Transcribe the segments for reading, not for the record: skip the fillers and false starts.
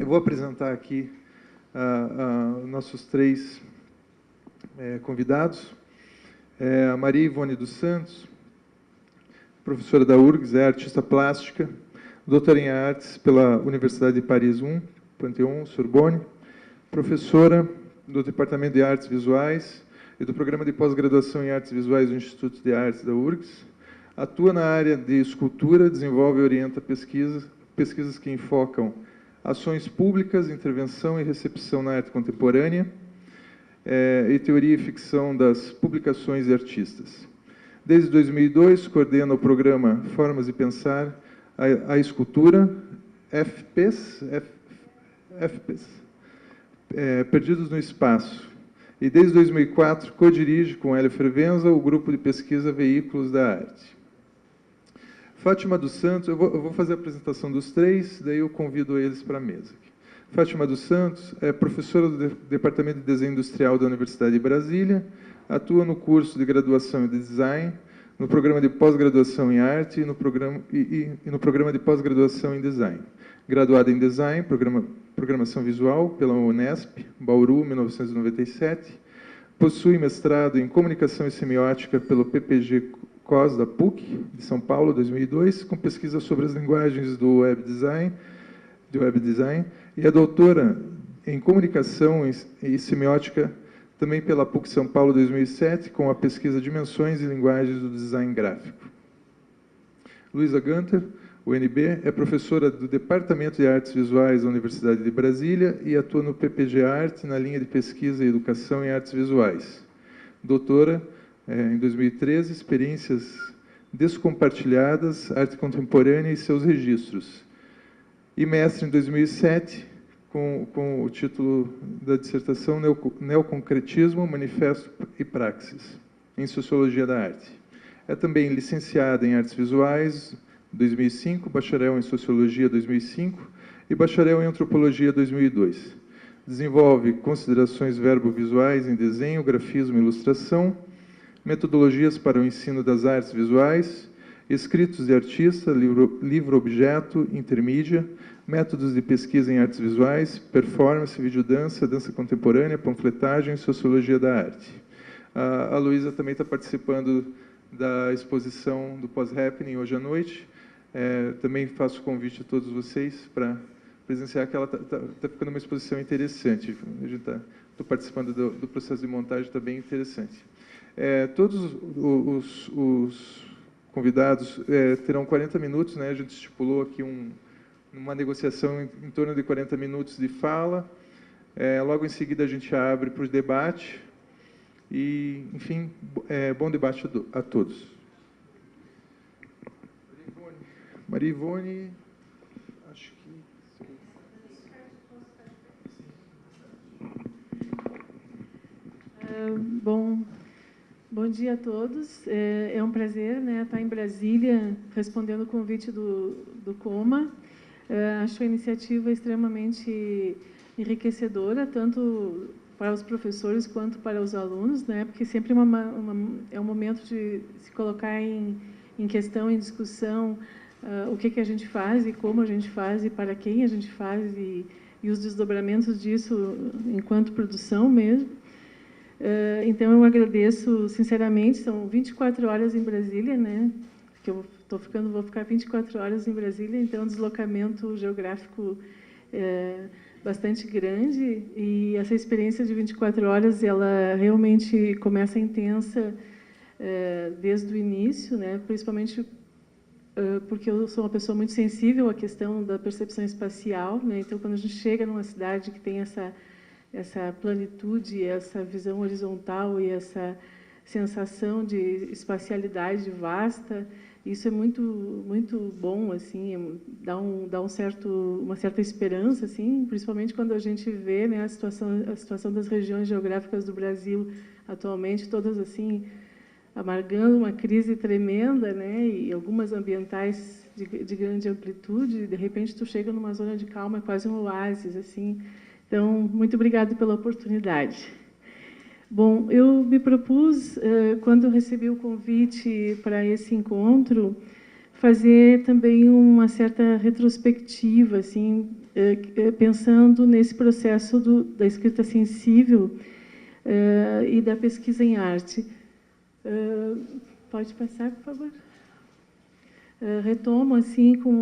Eu vou apresentar aqui nossos três convidados. A Maria Ivone dos Santos, professora da URGS, é artista plástica, doutora em artes pela Universidade de Paris I, Panthéon, Sorbonne, professora do Departamento de Artes Visuais e do Programa de Pós-Graduação em Artes Visuais do Instituto de Artes da URGS. Atua na área de escultura, desenvolve e orienta pesquisas que enfocam ações públicas, intervenção e recepção na arte contemporânea, e teoria e ficção das publicações de artistas. Desde 2002, coordena o programa Formas de Pensar a Escultura, FPES, Perdidos no Espaço. E desde 2004, co-dirige com Hélio Fervenza o grupo de pesquisa Veículos da Arte. Fátima dos Santos, eu vou fazer a apresentação dos três, daí eu convido eles para a mesa. Fátima dos Santos é professora do Departamento de Desenho Industrial da Universidade de Brasília, atua no curso de graduação em Design, no programa de pós-graduação em Arte e no programa de pós-graduação em Design. Graduada em Design, Programação Visual, pela Unesp, Bauru, 1997. Possui mestrado em Comunicação e Semiótica pelo PPG COS da PUC, de São Paulo, 2002, com pesquisa sobre as linguagens do web design, e é doutora em Comunicação e Semiótica também pela PUC São Paulo, 2007, com a pesquisa Dimensões e Linguagens do Design Gráfico. Luísa Gunter, UNB, é professora do Departamento de Artes Visuais da Universidade de Brasília e atua no PPG Arte, na linha de pesquisa e educação em artes visuais. Doutora, em 2013, Experiências Descompartilhadas, Arte Contemporânea e seus Registros. E mestre em 2007, com o título da dissertação Neoconcretismo, Manifesto e Praxis, em Sociologia da Arte. É também licenciada em Artes Visuais, 2005, bacharel em Sociologia, 2005, e bacharel em Antropologia, 2002. Desenvolve considerações verbo-visuais em desenho, grafismo e ilustração, metodologias para o ensino das artes visuais, escritos de artista, livro-objeto, intermídia, métodos de pesquisa em artes visuais, performance, videodança, dança contemporânea, panfletagem e sociologia da arte. A Luísa também está participando da exposição do Pós-Happening hoje à noite. Também faço convite a todos vocês para presenciar, que ela está ficando uma exposição interessante. Estou participando do processo de montagem, está bem interessante. Todos os convidados terão 40 minutos, né? A gente estipulou aqui uma negociação em torno de 40 minutos de fala. Logo em seguida a gente abre para o debate. E, enfim, bom debate a todos. Maria Ivone, acho que... Bom dia a todos. É um prazer, né, estar em Brasília respondendo o convite do COMA. Acho a iniciativa extremamente enriquecedora, tanto para os professores quanto para os alunos, né, porque sempre é um momento de se colocar em questão, em discussão, o que a gente faz e como a gente faz e para quem a gente faz e os desdobramentos disso enquanto produção mesmo. Então, eu agradeço sinceramente, são 24 horas em Brasília, né, que eu vou ficar 24 horas em Brasília, então, um deslocamento geográfico bastante grande, e essa experiência de 24 horas, ela realmente começa intensa desde o início, né, principalmente porque eu sou uma pessoa muito sensível à questão da percepção espacial, né, então, quando a gente chega numa cidade que tem essa plenitude, essa visão horizontal e essa sensação de espacialidade vasta, isso é muito, muito bom, assim, dá uma certa esperança, assim, principalmente quando a gente vê, né, a situação das regiões geográficas do Brasil atualmente, todas assim amargando uma crise tremenda, né, e algumas ambientais de grande amplitude. De repente tu chega numa zona de calma, é quase um oásis, assim. Então, muito obrigada pela oportunidade. Bom, eu me propus, quando eu recebi o convite para esse encontro, fazer também uma certa retrospectiva, assim, pensando nesse processo da escrita sensível e da pesquisa em arte. Pode passar, por favor? Retomo, assim, com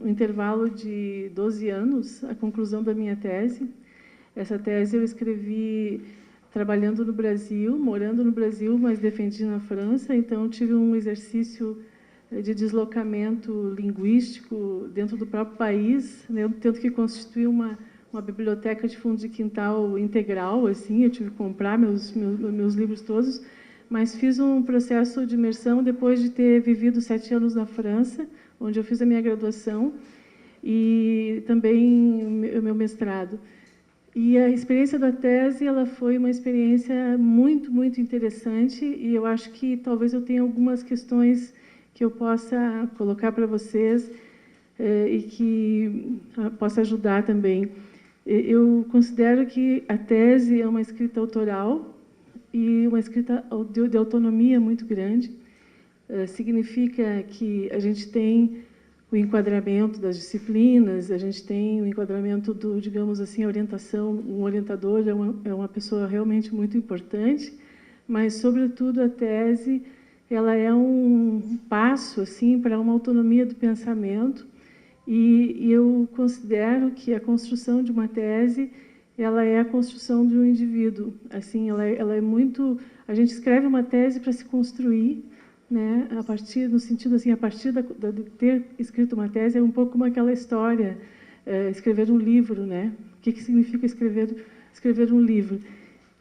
um intervalo de 12 anos, a conclusão da minha tese. Essa tese eu escrevi trabalhando no Brasil, morando no Brasil, mas defendi na França, então tive um exercício de deslocamento linguístico dentro do próprio país, né, tendo que constituir uma biblioteca de fundo de quintal integral, assim, eu tive que comprar meus livros todos, mas fiz um processo de imersão depois de ter vivido 7 anos na França, onde eu fiz a minha graduação e também o meu mestrado. E a experiência da tese, ela foi uma experiência muito, muito interessante, e eu acho que talvez eu tenha algumas questões que eu possa colocar para vocês e que possa ajudar também. Eu considero que a tese é uma escrita autoral e uma escrita de autonomia muito grande. Significa que a gente tem o enquadramento das disciplinas, a gente tem o enquadramento do, digamos assim, a orientação, um orientador é uma pessoa realmente muito importante, mas, sobretudo, a tese ela é um passo assim, para uma autonomia do pensamento, e eu considero que a construção de uma tese ela é a construção de um indivíduo. Assim, ela é muito... A gente escreve uma tese para se construir, né? A partir, no sentido assim, a partir de ter escrito uma tese, é um pouco como aquela história, escrever um livro, né? O que significa escrever um livro?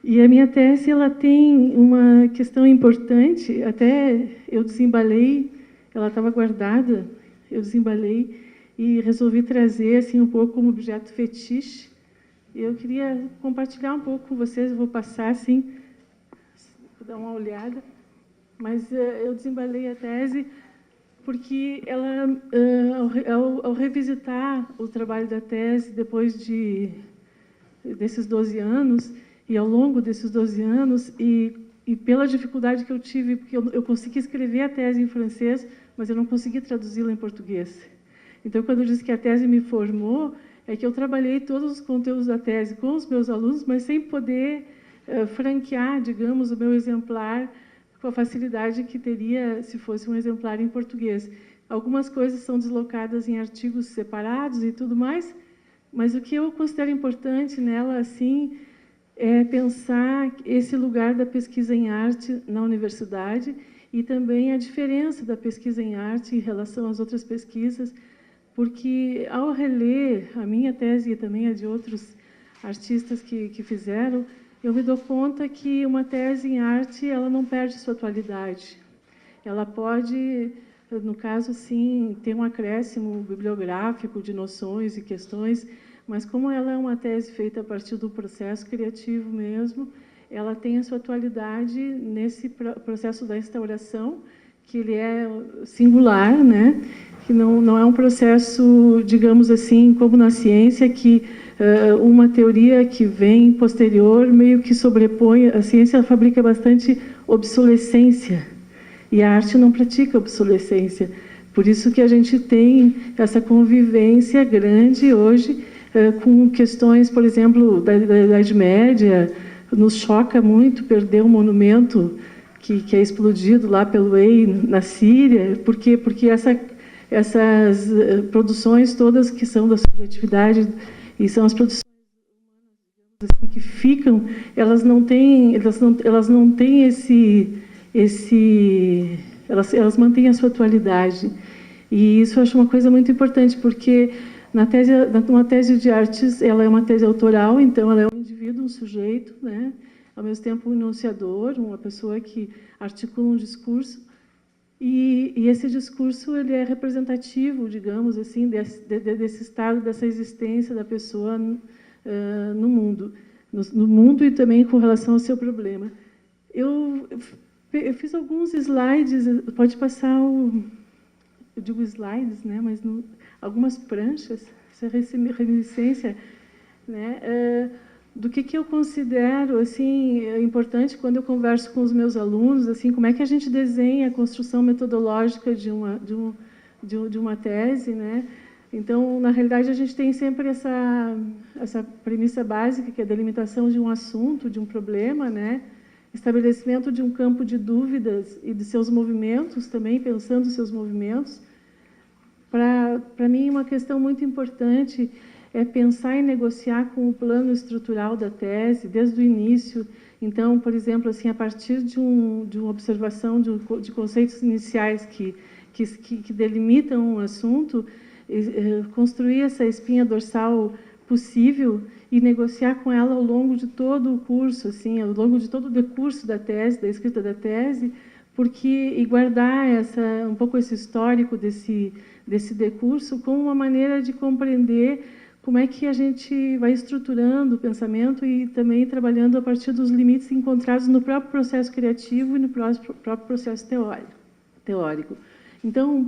E a minha tese ela tem uma questão importante, até eu desembalei, ela estava guardada, eu desembalei e resolvi trazer assim, um pouco como objeto fetiche. Eu queria compartilhar um pouco com vocês, eu vou passar assim, vou dar uma olhada, mas eu desembalei a tese porque ela, ao revisitar o trabalho da tese depois desses 12 anos, e ao longo desses 12 anos, e pela dificuldade que eu tive, porque eu consegui escrever a tese em francês, mas eu não consegui traduzi-la em português. Então, quando eu disse que a tese me formou, é que eu trabalhei todos os conteúdos da tese com os meus alunos, mas sem poder franquear, digamos, o meu exemplar com a facilidade que teria se fosse um exemplar em português. Algumas coisas são deslocadas em artigos separados e tudo mais, mas o que eu considero importante nela, assim, é pensar esse lugar da pesquisa em arte na universidade e também a diferença da pesquisa em arte em relação às outras pesquisas, porque, ao reler a minha tese e também a de outros artistas que fizeram, eu me dou conta que uma tese em arte ela não perde sua atualidade. Ela pode, no caso, sim, ter um acréscimo bibliográfico de noções e questões, mas como ela é uma tese feita a partir do processo criativo mesmo, ela tem a sua atualidade nesse processo da instauração, que ele é singular, né? Que não é um processo, digamos assim, como na ciência, que uma teoria que vem posterior meio que sobrepõe. A ciência fabrica bastante obsolescência, e a arte não pratica obsolescência. Por isso que a gente tem essa convivência grande hoje com questões, por exemplo, da Idade Média. Nos choca muito perder um monumento que é explodido lá pelo EI na Síria. Por quê? Porque essas produções todas que são da subjetividade e são as produções humanas assim, que ficam, elas não têm elas mantêm a sua atualidade. E isso eu acho uma coisa muito importante, porque uma tese de artes, ela é uma tese autoral, então ela é um indivíduo, um sujeito, né? Ao mesmo tempo um enunciador, uma pessoa que articula um discurso, e esse discurso ele é representativo, digamos assim, desse estado, dessa existência da pessoa no mundo e também com relação ao seu problema. Eu fiz alguns slides, pode passar eu digo slides, né, mas algumas pranchas, essa reminiscência, né, do que eu considero assim importante quando eu converso com os meus alunos, assim, como é que a gente desenha a construção metodológica de uma tese, né? Então, na realidade, a gente tem sempre essa premissa básica, que é a delimitação de um assunto, de um problema, né? Estabelecimento de um campo de dúvidas e de seus movimentos também, pensando os seus movimentos. Para mim, uma questão muito importante é pensar e negociar com o plano estrutural da tese, desde o início. Então, por exemplo, assim, a partir de uma observação de conceitos iniciais que delimitam um assunto, construir essa espinha dorsal possível e negociar com ela ao longo de todo o curso, assim, ao longo de todo o decurso da tese, da escrita da tese, e guardar um pouco esse histórico desse decurso como uma maneira de compreender como é que a gente vai estruturando o pensamento e também trabalhando a partir dos limites encontrados no próprio processo criativo e no próprio processo teórico. Então,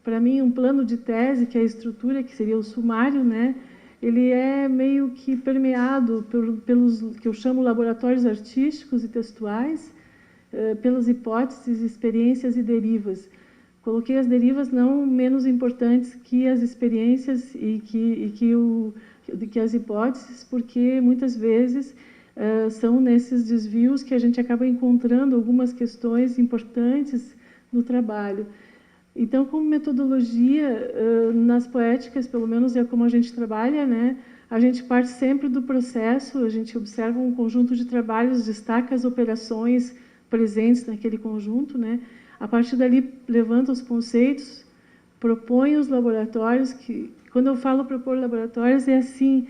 para mim, um plano de tese, que é a estrutura, que seria o sumário, né? Ele é meio que permeado pelos que eu chamo laboratórios artísticos e textuais, pelas hipóteses, experiências e derivas. Coloquei as derivas não menos importantes que as experiências e que as hipóteses, porque muitas vezes são nesses desvios que a gente acaba encontrando algumas questões importantes no trabalho. Então, como metodologia, nas poéticas, pelo menos é como a gente trabalha, né? A gente parte sempre do processo, a gente observa um conjunto de trabalhos, destaca as operações presentes naquele conjunto, né? A partir dali, levanta os conceitos, propõe os laboratórios, quando eu falo propor laboratórios, é assim,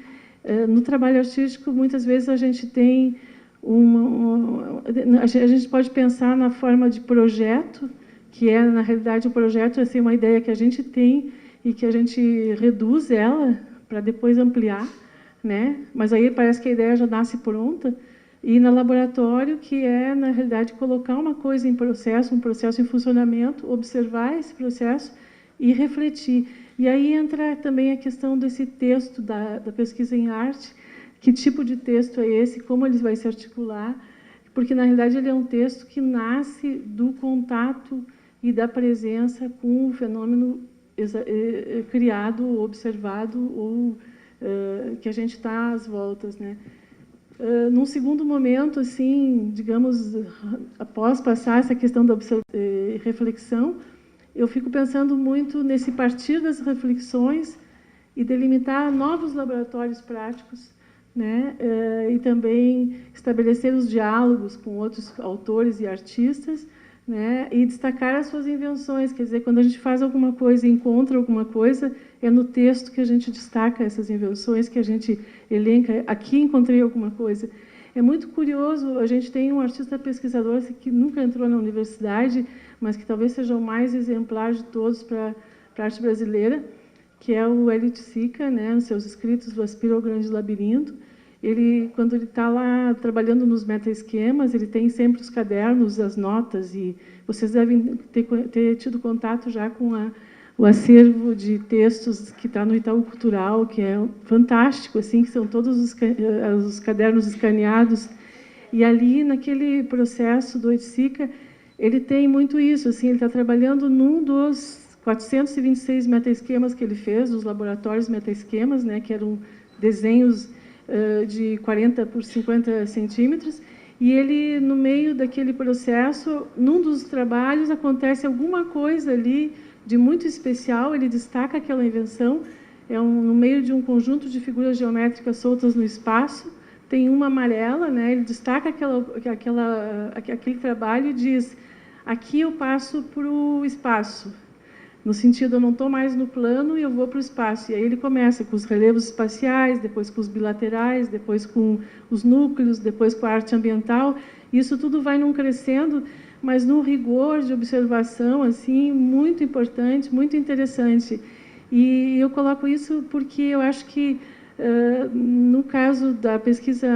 no trabalho artístico, muitas vezes a gente tem a gente pode pensar na forma de projeto, que é, na realidade, o projeto é assim, uma ideia que a gente tem e que a gente reduz ela para depois ampliar, né? Mas aí parece que a ideia já nasce pronta. E no laboratório, que é, na realidade, colocar uma coisa em processo, um processo em funcionamento, observar esse processo e refletir. E aí entra também a questão desse texto da pesquisa em arte, que tipo de texto é esse, como ele vai se articular, porque, na realidade, ele é um texto que nasce do contato e da presença com o fenômeno criado, observado, ou que a gente está às voltas, né? Num segundo momento, assim, digamos, após passar essa questão da reflexão, eu fico pensando muito nesse partir das reflexões e delimitar novos laboratórios práticos, né? E também estabelecer os diálogos com outros autores e artistas, né? E destacar as suas invenções. Quer dizer, quando a gente faz alguma coisa, encontra alguma coisa, é no texto que a gente destaca essas invenções, que a gente elenca. Aqui encontrei alguma coisa. É muito curioso, a gente tem um artista pesquisador que nunca entrou na universidade, mas que talvez seja o mais exemplar de todos para a arte brasileira, que é o Hélio Sica, né? Nos seus escritos do Aspiro ao Grande Labirinto. Quando ele está lá trabalhando nos metaesquemas, ele tem sempre os cadernos, as notas, e vocês devem ter tido contato já com o acervo de textos que está no Itaú Cultural, que é fantástico, assim, que são todos os cadernos escaneados. E ali, naquele processo do Oiticica, ele tem muito isso, assim, ele está trabalhando num dos 426 metaesquemas que ele fez, dos laboratórios metaesquemas, né, que eram desenhos de 40 por 50 centímetros, e ele, no meio daquele processo, num dos trabalhos, acontece alguma coisa ali de muito especial, ele destaca aquela invenção, no meio de um conjunto de figuras geométricas soltas no espaço, tem uma amarela, né, ele destaca aquele trabalho e diz: aqui eu passo para o espaço, no sentido, eu não estou mais no plano e eu vou para o espaço. E aí ele começa com os relevos espaciais, depois com os bilaterais, depois com os núcleos, depois com a arte ambiental. Isso tudo vai num crescendo, mas num rigor de observação assim muito importante, muito interessante. E eu coloco isso porque eu acho que, no caso da pesquisa,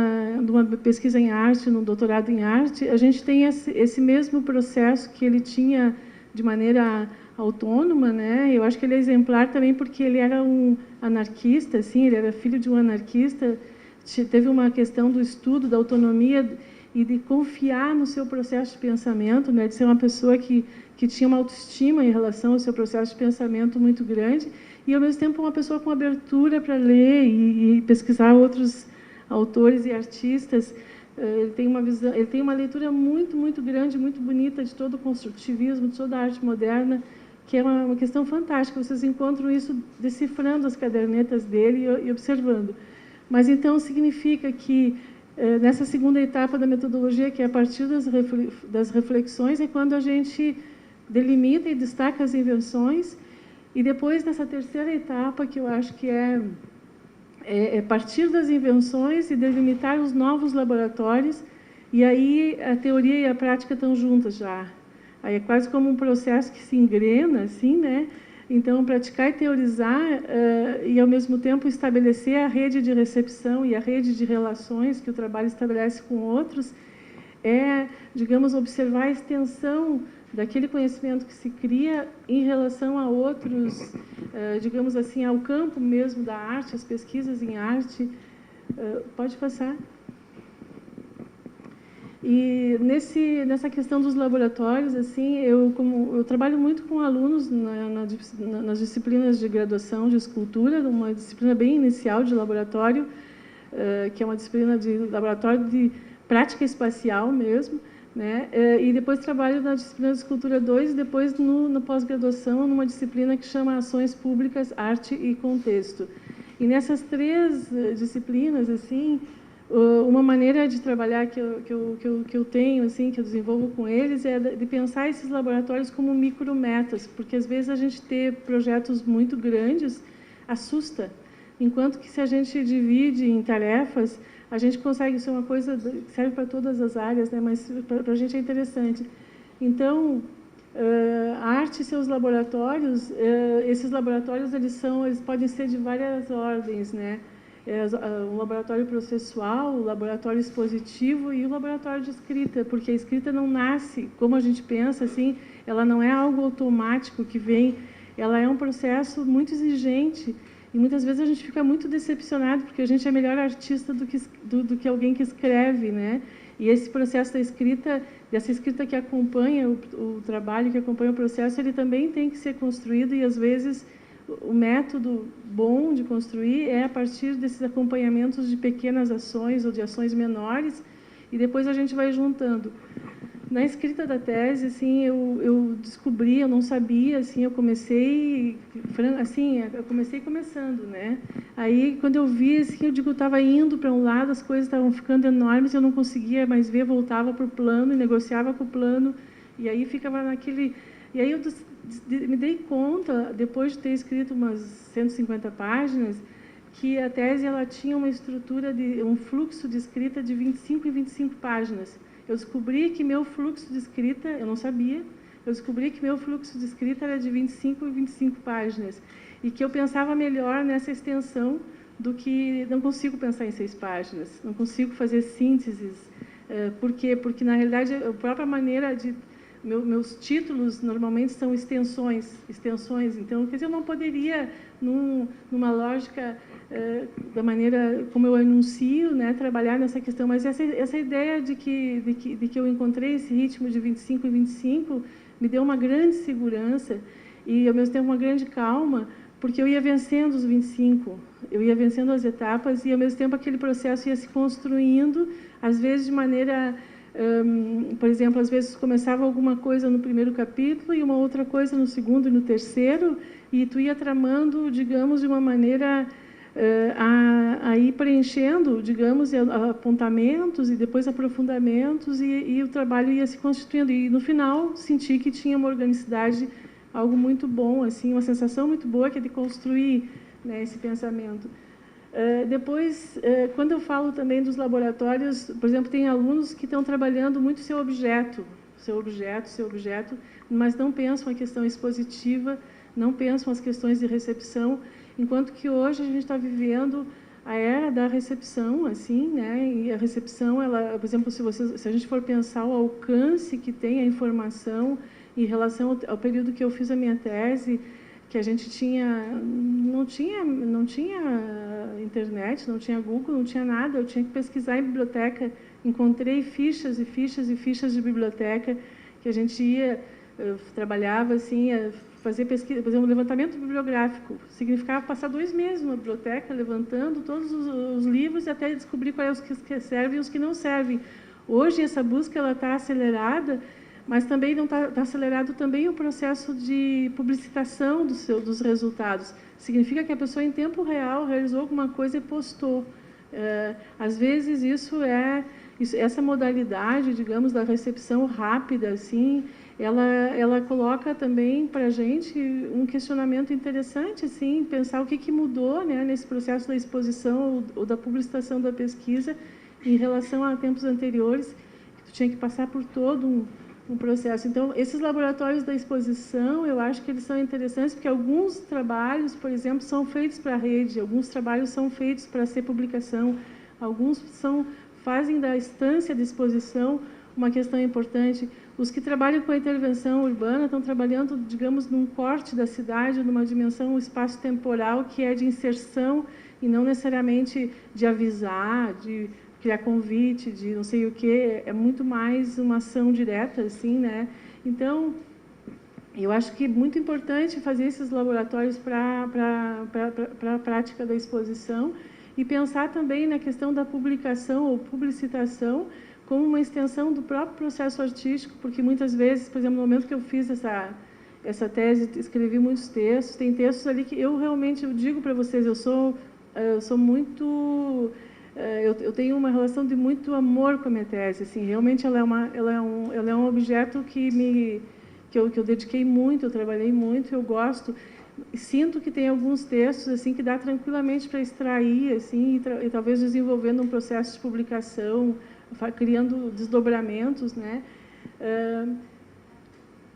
de uma pesquisa em arte, no doutorado em arte, a gente tem esse mesmo processo que ele tinha de maneira autônoma, né? Eu acho que ele é exemplar também porque ele era um anarquista, assim, ele era filho de um anarquista, teve uma questão do estudo da autonomia e de confiar no seu processo de pensamento, né, de ser uma pessoa que tinha uma autoestima em relação ao seu processo de pensamento muito grande, e, ao mesmo tempo, uma pessoa com abertura para ler e pesquisar outros autores e artistas. Ele tem uma visão, ele tem uma leitura muito, muito grande, muito bonita de todo o construtivismo, de toda a arte moderna, que é uma questão fantástica. Vocês encontram isso decifrando as cadernetas dele e observando. Mas, então, significa que, nessa segunda etapa da metodologia, que é a partir das reflexões, é quando a gente delimita e destaca as invenções, e depois, nessa terceira etapa, que eu acho que é partir das invenções e delimitar os novos laboratórios, e aí a teoria e a prática estão juntas já. Aí é quase como um processo que se engrena, assim, né? Então, praticar e teorizar e, ao mesmo tempo, estabelecer a rede de recepção e a rede de relações que o trabalho estabelece com outros é, digamos, observar a extensão daquele conhecimento que se cria em relação a outros, digamos assim, ao campo mesmo da arte, as pesquisas em arte. Pode passar. E nessa questão dos laboratórios, assim, eu trabalho muito com alunos nas disciplinas de graduação de escultura, uma disciplina bem inicial de laboratório, que é uma disciplina de laboratório de prática espacial mesmo, né? E depois trabalho na disciplina de escultura 2 e depois na pós-graduação numa disciplina que chama Ações Públicas, Arte e Contexto. E nessas três disciplinas, assim, uma maneira de trabalhar que eu tenho, assim, que eu desenvolvo com eles, é de pensar esses laboratórios como micrometas, porque às vezes a gente ter projetos muito grandes assusta, enquanto que se a gente divide em tarefas, a gente consegue ser uma coisa que serve para todas as áreas, né? Mas para a gente é interessante. Então, a arte e seus laboratórios, esses laboratórios eles podem ser de várias ordens, né? O laboratório processual, o laboratório expositivo e o laboratório de escrita, porque a escrita não nasce, como a gente pensa, assim, ela não é algo automático que vem, ela é um processo muito exigente. E muitas vezes a gente fica muito decepcionado, porque a gente é melhor artista do que alguém que escreve, né? E esse processo da escrita, dessa escrita que acompanha o trabalho, que acompanha o processo, ele também tem que ser construído, e às vezes o método bom de construir é a partir desses acompanhamentos de pequenas ações ou de ações menores, e depois a gente vai juntando. Na escrita da tese, assim, eu descobri, eu não sabia, assim, eu comecei começando, né? Aí, quando eu vi, assim, eu digo, eu estava indo para um lado, as coisas estavam ficando enormes, eu não conseguia mais ver, voltava para o plano e negociava com o plano, e aí ficava naquele... E aí eu me dei conta, depois de ter escrito umas 150 páginas, que a tese ela tinha uma estrutura, um fluxo de escrita de 25 e 25 páginas. Eu descobri que meu fluxo de escrita, eu não sabia, eu descobri que meu fluxo de escrita era de 25 e 25 páginas, e que eu pensava melhor nessa extensão do que... Não consigo pensar em 6 páginas, não consigo fazer sínteses. Por quê? Porque, na realidade, a própria maneira de... Meus títulos, normalmente, são extensões. Então, quer dizer, eu não poderia, numa lógica... da maneira como eu anuncio, né, trabalhar nessa questão, mas essa ideia de que eu encontrei esse ritmo de 25 e 25 me deu uma grande segurança e, ao mesmo tempo, uma grande calma, porque eu ia vencendo os 25, eu ia vencendo as etapas e, ao mesmo tempo, aquele processo ia se construindo, às vezes de maneira... por exemplo, às vezes começava alguma coisa no primeiro capítulo e uma outra coisa no segundo e no terceiro, e tu ia tramando, digamos, de uma maneira... a ir preenchendo, digamos, apontamentos e depois aprofundamentos, e o trabalho ia se constituindo. E, no final, senti que tinha uma organicidade, algo muito bom, assim, uma sensação muito boa, que é de construir, né, esse pensamento. Depois, quando eu falo também dos laboratórios, por exemplo, tem alunos que estão trabalhando muito seu objeto, mas não pensam a questão expositiva, não pensam as questões de recepção, enquanto que hoje a gente está vivendo a era da recepção, assim, né? E a recepção, ela, por exemplo, se a gente for pensar o alcance que tem a informação em relação ao período que eu fiz a minha tese, que a gente não tinha internet, não tinha Google, não tinha nada, eu tinha que pesquisar em biblioteca encontrei fichas e fichas e fichas de biblioteca que a gente ia, trabalhava assim, fazer pesquisa, fazer um levantamento bibliográfico. Significava passar 2 meses numa biblioteca, levantando todos os livros e até descobrir quais os que servem e os que não servem. Hoje, essa busca está acelerada, mas também não está acelerado também o processo de publicitação dos resultados. Significa que a pessoa, em tempo real, realizou alguma coisa e postou. Às vezes, essa modalidade, digamos, da recepção rápida, assim, ela coloca também para a gente um questionamento interessante, assim, pensar o que mudou, né, nesse processo da exposição ou da publicitação da pesquisa em relação a tempos anteriores, que tu tinha que passar por todo um processo. Então, esses laboratórios da exposição, eu acho que eles são interessantes, porque alguns trabalhos, por exemplo, são feitos para a rede, alguns trabalhos são feitos para ser publicação, alguns fazem da instância de exposição uma questão importante. Os que trabalham com a intervenção urbana estão trabalhando, digamos, num corte da cidade, numa dimensão espaço-temporal que é de inserção e não necessariamente de avisar, de criar convite, de não sei o quê. É muito mais uma ação direta, assim, né? Então, eu acho que é muito importante fazer esses laboratórios para a prática da exposição e pensar também na questão da publicação ou publicitação como uma extensão do próprio processo artístico, porque muitas vezes, por exemplo, no momento que eu fiz essa tese, escrevi muitos textos, tem textos ali que eu realmente, eu digo para vocês, eu sou muito... Eu tenho uma relação de muito amor com a minha tese, assim, realmente ela é um objeto que eu dediquei muito, eu trabalhei muito, eu gosto. Sinto que tem alguns textos assim que dá tranquilamente para extrair, assim, e talvez desenvolvendo um processo de publicação, criando desdobramentos, né?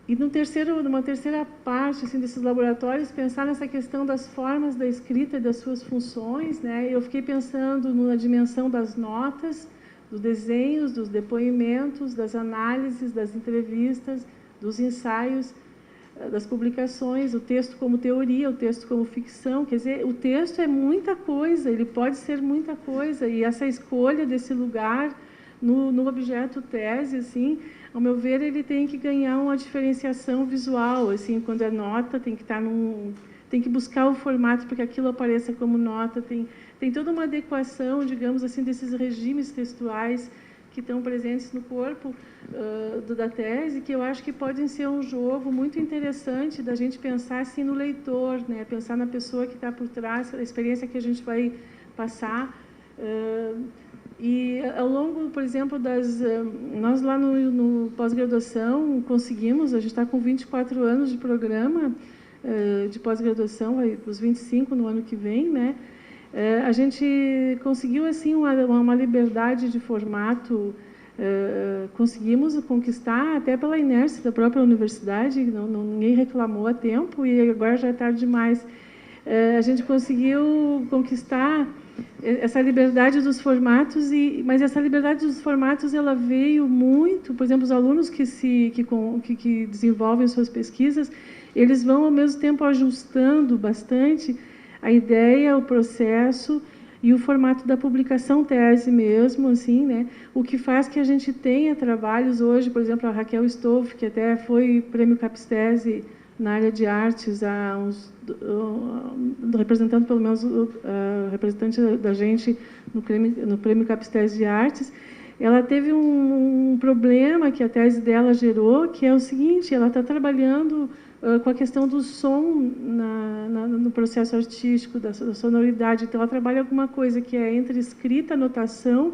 E numa terceira parte assim, desses laboratórios, pensar nessa questão das formas da escrita e das suas funções, né? Eu fiquei pensando na dimensão das notas, dos desenhos, dos depoimentos, das análises, das entrevistas, dos ensaios, das publicações, o texto como teoria, o texto como ficção. Quer dizer, o texto é muita coisa, ele pode ser muita coisa, e essa escolha desse lugar no objeto tese, assim, ao meu ver, ele tem que ganhar uma diferenciação visual, assim, quando é nota, tem que buscar o formato para que aquilo apareça como nota, tem toda uma adequação, digamos assim, desses regimes textuais que estão presentes no corpo da tese, que eu acho que podem ser um jogo muito interessante da gente pensar assim no leitor, né? Pensar na pessoa que está por trás, a experiência que a gente vai passar. E ao longo, por exemplo, nós lá no pós-graduação conseguimos, a gente está com 24 anos de programa de pós-graduação, vai para os 25 no ano que vem, né? A gente conseguiu assim uma liberdade de formato, conseguimos conquistar até pela inércia da própria universidade, ninguém reclamou a tempo e agora já é tarde demais. A gente conseguiu conquistar essa liberdade dos formatos, mas essa liberdade dos formatos ela veio muito, por exemplo, os alunos que desenvolvem suas pesquisas, eles vão ao mesmo tempo ajustando bastante a ideia, o processo e o formato da publicação tese mesmo, assim, né? O que faz que a gente tenha trabalhos hoje, por exemplo, a Raquel Stoff, que até foi prêmio Capstese na área de artes, representando pelo menos representante da gente no prêmio Capstese de Artes, ela teve um problema que a tese dela gerou, que é o seguinte: ela está trabalhando com a questão do som no processo artístico, da sonoridade. Então, ela trabalha alguma coisa que é entre escrita, notação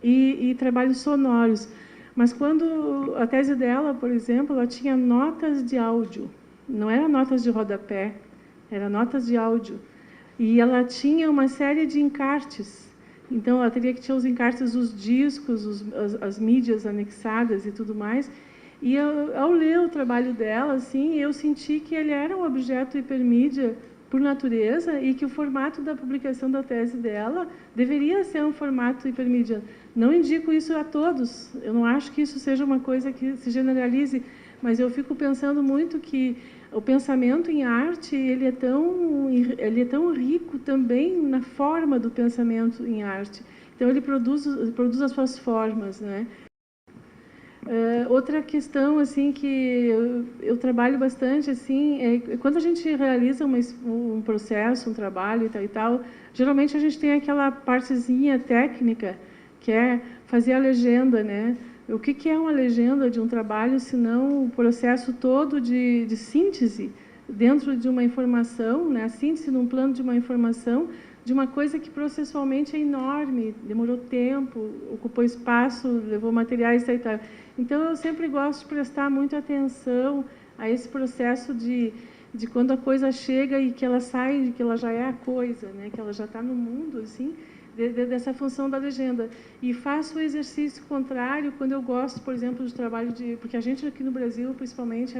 e trabalhos sonoros. Mas quando a tese dela, por exemplo, ela tinha notas de áudio, não eram notas de rodapé, eram notas de áudio. E ela tinha uma série de encartes. Então, ela teria que ter os encartes dos discos, as mídias anexadas e tudo mais. E ao ler o trabalho dela, assim, eu senti que ele era um objeto hipermídia por natureza e que o formato da publicação da tese dela deveria ser um formato hipermídia. Não indico isso a todos, eu não acho que isso seja uma coisa que se generalize, mas eu fico pensando muito que o pensamento em arte ele é tão rico também na forma do pensamento em arte. Então, ele produz as suas formas, né? Outra questão assim que eu trabalho bastante assim é quando a gente realiza um processo, um trabalho e tal, geralmente a gente tem aquela partezinha técnica que é fazer a legenda, né? O que é uma legenda de um trabalho, se não o processo todo de síntese dentro de uma informação, né? A síntese num plano de uma informação, de uma coisa que processualmente é enorme, demorou tempo, ocupou espaço, levou materiais e tal. Então, eu sempre gosto de prestar muita atenção a esse processo de quando a coisa chega e que ela sai, que ela já é a coisa, né? Que ela já está no mundo, assim, dessa função da legenda. E faço o exercício contrário quando eu gosto, por exemplo, de trabalho de... Porque a gente aqui no Brasil, principalmente,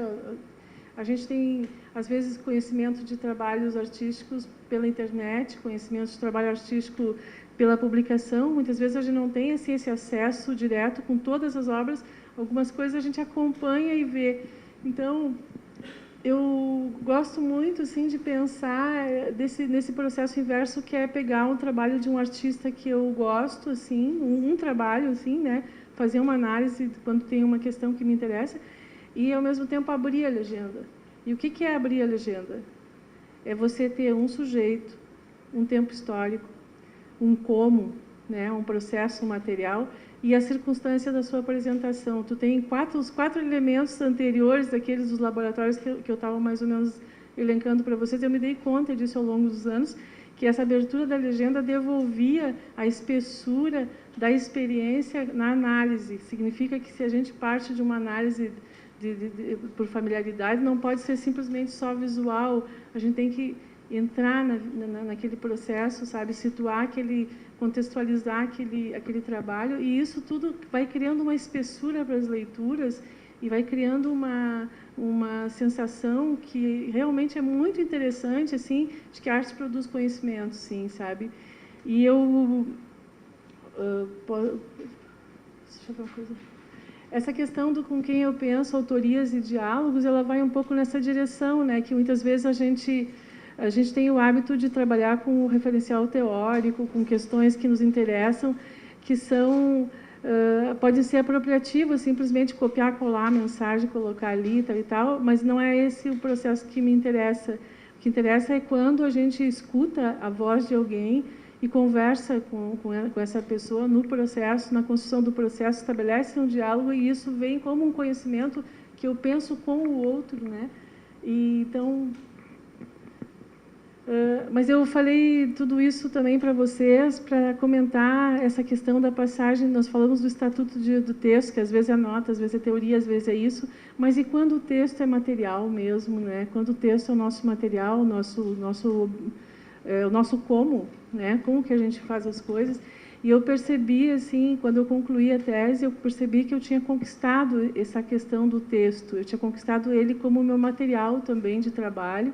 a gente tem, às vezes, conhecimento de trabalhos artísticos pela internet, conhecimento de trabalho artístico pela publicação. Muitas vezes a gente não tem assim, esse acesso direto com todas as obras. Algumas coisas a gente acompanha e vê. Então, eu gosto muito assim, de pensar nesse processo inverso, que é pegar um trabalho de um artista que eu gosto, assim, um trabalho, assim, né? Fazer uma análise quando tem uma questão que me interessa e, ao mesmo tempo, abrir a legenda. E o que é abrir a legenda? É você ter um sujeito, um tempo histórico, um como, né? Um processo material e a circunstância da sua apresentação. Tu tem os quatro elementos anteriores daqueles dos laboratórios que eu estava mais ou menos elencando para vocês. Eu me dei conta disso ao longo dos anos, que essa abertura da legenda devolvia a espessura da experiência na análise. Significa que se a gente parte de uma análise por familiaridade, não pode ser simplesmente só visual, a gente tem que entrar naquele processo, sabe, situar contextualizar aquele trabalho, e isso tudo vai criando uma espessura para as leituras e vai criando uma sensação que realmente é muito interessante, assim, de que a arte produz conhecimento, sim, sabe? E eu... deixa eu ver uma coisa. Essa questão do com quem eu penso, autorias e diálogos, ela vai um pouco nessa direção, né? Que muitas vezes a gente tem o hábito de trabalhar com o referencial teórico, com questões que nos interessam, que são, podem ser apropriativas, simplesmente copiar, colar a mensagem, colocar ali e tal, mas não é esse o processo que me interessa. O que interessa é quando a gente escuta a voz de alguém e conversa com essa pessoa no processo, na construção do processo, estabelece um diálogo, e isso vem como um conhecimento que eu penso com o outro, né? E, então... mas eu falei tudo isso também para vocês, para comentar essa questão da passagem. Nós falamos do Estatuto do Texto, que às vezes é nota, às vezes é teoria, às vezes é isso, mas e quando o texto é material mesmo, né? Quando o texto é o nosso material, o nosso como, né? Como que a gente faz as coisas. E eu percebi, assim, quando eu concluí a tese, eu percebi que eu tinha conquistado essa questão do texto, eu tinha conquistado ele como meu material também de trabalho.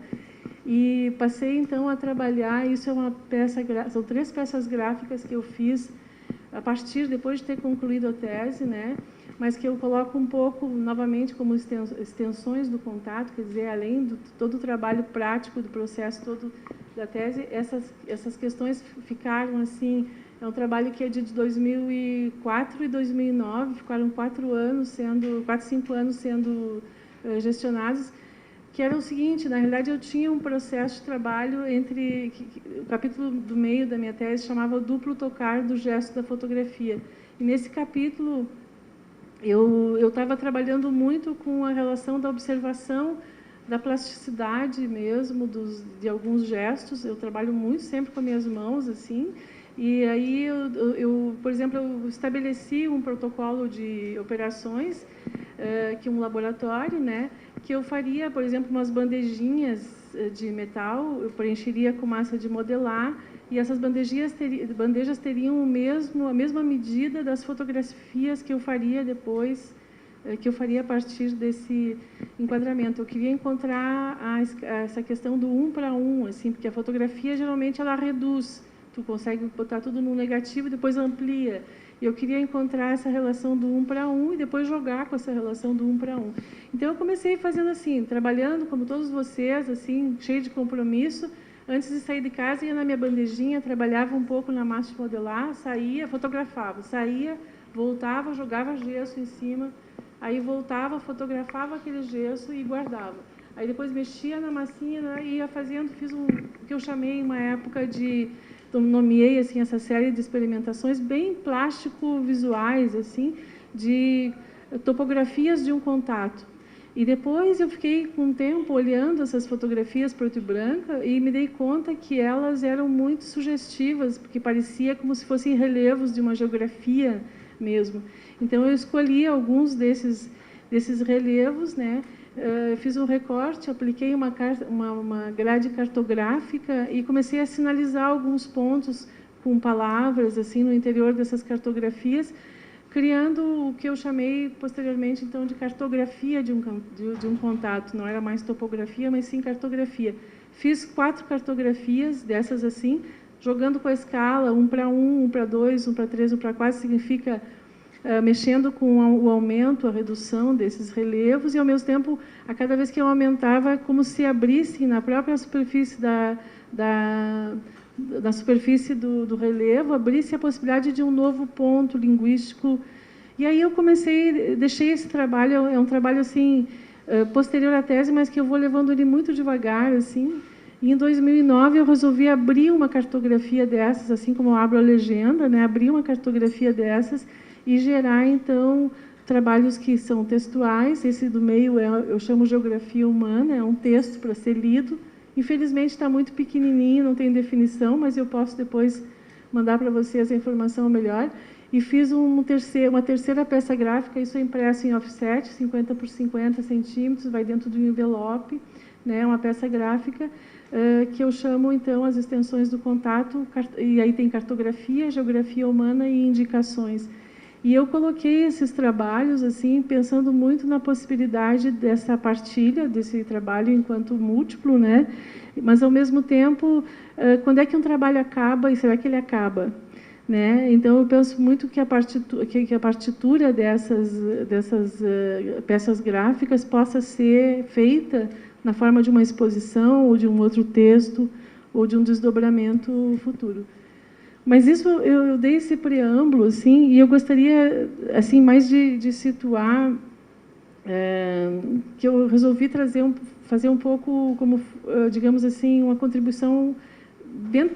E passei, então, a trabalhar, isso é uma peça, são 3 peças gráficas que eu fiz a partir, depois de ter concluído a tese, né? Mas que eu coloco um pouco, novamente, como extensões do contato, quer dizer, além de todo o trabalho prático do processo todo da tese, essas questões ficaram, assim, é um trabalho que é de 2004 e 2009, ficaram 4, 5 anos sendo gestionados, que era o seguinte: na realidade, eu tinha um processo de trabalho o capítulo do meio da minha tese chamava o duplo tocar do gesto da fotografia. E nesse capítulo, eu estava trabalhando muito com a relação da observação, da plasticidade mesmo, de alguns gestos. Eu trabalho muito sempre com as minhas mãos, assim. E aí, por exemplo, eu estabeleci um protocolo de operações, que um laboratório, né, que eu faria, por exemplo, umas bandejinhas de metal, eu preencheria com massa de modelar, e essas bandejas teriam a mesma medida das fotografias que eu faria depois, que eu faria a partir desse enquadramento. Eu queria encontrar essa questão do 1 para 1, assim, porque a fotografia, geralmente, ela reduz. Tu consegue botar tudo no negativo e depois amplia. E eu queria encontrar essa relação do 1 para 1 e depois jogar com essa relação do 1 para 1. Então, eu comecei fazendo assim, trabalhando, como todos vocês, assim, cheio de compromisso, Antes de sair de casa, ia na minha bandejinha, trabalhava um pouco na massa de modelar, saía, fotografava, saía, voltava, jogava gesso em cima, aí voltava, fotografava aquele gesso e guardava. Aí depois mexia na massinha, né, e ia fazendo, fiz o que eu chamei uma época de, nomeei assim essa série de experimentações bem plástico-visuais, assim, de topografias de um contato. E depois eu fiquei com um tempo olhando essas fotografias preto e branca e me dei conta que elas eram muito sugestivas, porque parecia como se fossem relevos de uma geografia mesmo. Então eu escolhi alguns desses relevos, né? Fiz um recorte, apliquei uma grade cartográfica e comecei a sinalizar alguns pontos com palavras assim no interior dessas cartografias, criando o que eu chamei posteriormente então de cartografia de um contato. Não era mais topografia, mas sim cartografia. Fiz 4 cartografias dessas assim, jogando com a escala 1 para 1, 1 para 2, 1 para 3, 1 para 4, significa mexendo com o aumento, a redução desses relevos, e ao mesmo tempo, a cada vez que eu aumentava, como se abrisse na própria superfície da superfície do relevo, abrisse a possibilidade de um novo ponto linguístico. E aí eu deixei esse trabalho, é um trabalho assim, posterior à tese, mas que eu vou levando ele muito devagar, assim. E em 2009 eu resolvi abrir uma cartografia dessas, assim como eu abro a legenda, né, abrir uma cartografia dessas e gerar, então, trabalhos que são textuais. Esse do meio eu chamo Geografia Humana, é um texto para ser lido. Infelizmente está muito pequenininho, não tem definição, mas eu posso depois mandar para vocês a informação melhor. E fiz uma terceira peça gráfica, isso é impresso em offset, 50 por 50 centímetros, vai dentro de um envelope, né, uma peça gráfica, que eu chamo, então, as extensões do contato, e aí tem cartografia, geografia humana e indicações. E eu coloquei esses trabalhos, assim, pensando muito na possibilidade dessa partilha, desse trabalho enquanto múltiplo, né? Mas, ao mesmo tempo, quando é que um trabalho acaba e será que ele acaba? Né? Então, eu penso muito que a partitura dessas peças gráficas possa ser feita na forma de uma exposição, ou de um outro texto, ou de um desdobramento futuro. Mas isso, eu dei esse preâmbulo, assim, e eu gostaria, assim, mais de situar, que eu resolvi fazer um pouco, como, digamos assim, uma contribuição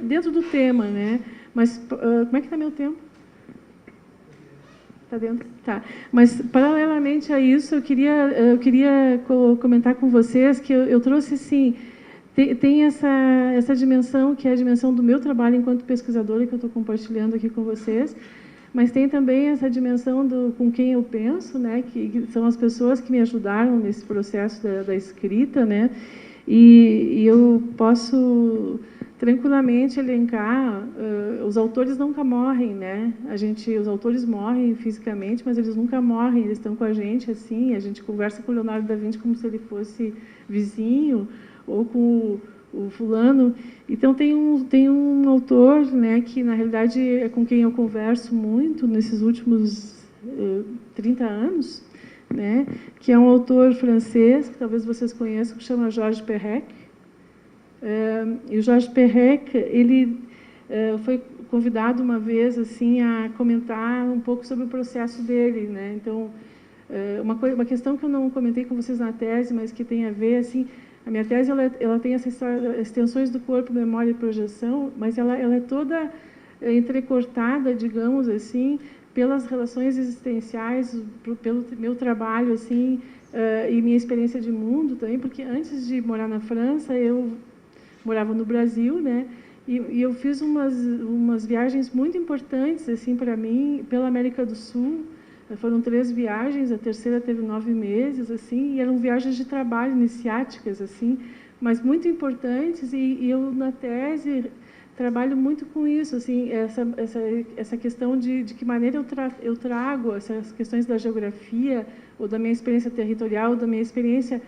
dentro do tema, né? Mas, como é que está meu tempo? Está dentro? Tá. Mas, paralelamente a isso, eu queria comentar com vocês que eu trouxe, assim, tem essa dimensão, que é a dimensão do meu trabalho enquanto pesquisadora, que eu estou compartilhando aqui com vocês, mas tem também essa dimensão com quem eu penso, né, que são as pessoas que me ajudaram nesse processo da escrita, né, e eu posso tranquilamente elencar, os autores nunca morrem, né, os autores morrem fisicamente, mas eles nunca morrem, eles estão com a gente, assim, a gente conversa com o Leonardo da Vinci como se ele fosse vizinho, ou com o fulano. Então, tem um autor, né, que, na realidade, é com quem eu converso muito nesses últimos 30 anos, né, que é um autor francês, que talvez vocês conheçam, que chama Georges Perec. E o Georges Perec, ele foi convidado uma vez assim, a comentar um pouco sobre o processo dele. Né? Então, uma questão que eu não comentei com vocês na tese, mas que tem a ver, assim, a minha tese ela tem essa história, extensões do corpo, memória e projeção, mas ela é toda entrecortada, digamos assim, pelas relações existenciais, pelo meu trabalho, assim, e minha experiência de mundo também, porque antes de morar na França, eu morava no Brasil, né? E eu fiz umas viagens muito importantes, assim, para mim, pela América do Sul. Foram 3 viagens, a terceira teve 9 meses, assim, e eram viagens de trabalho, iniciáticas, assim, mas muito importantes, e eu, na tese, trabalho muito com isso, assim, essa questão de que maneira eu trago essas questões da geografia, ou da minha experiência territorial, ou da minha experiência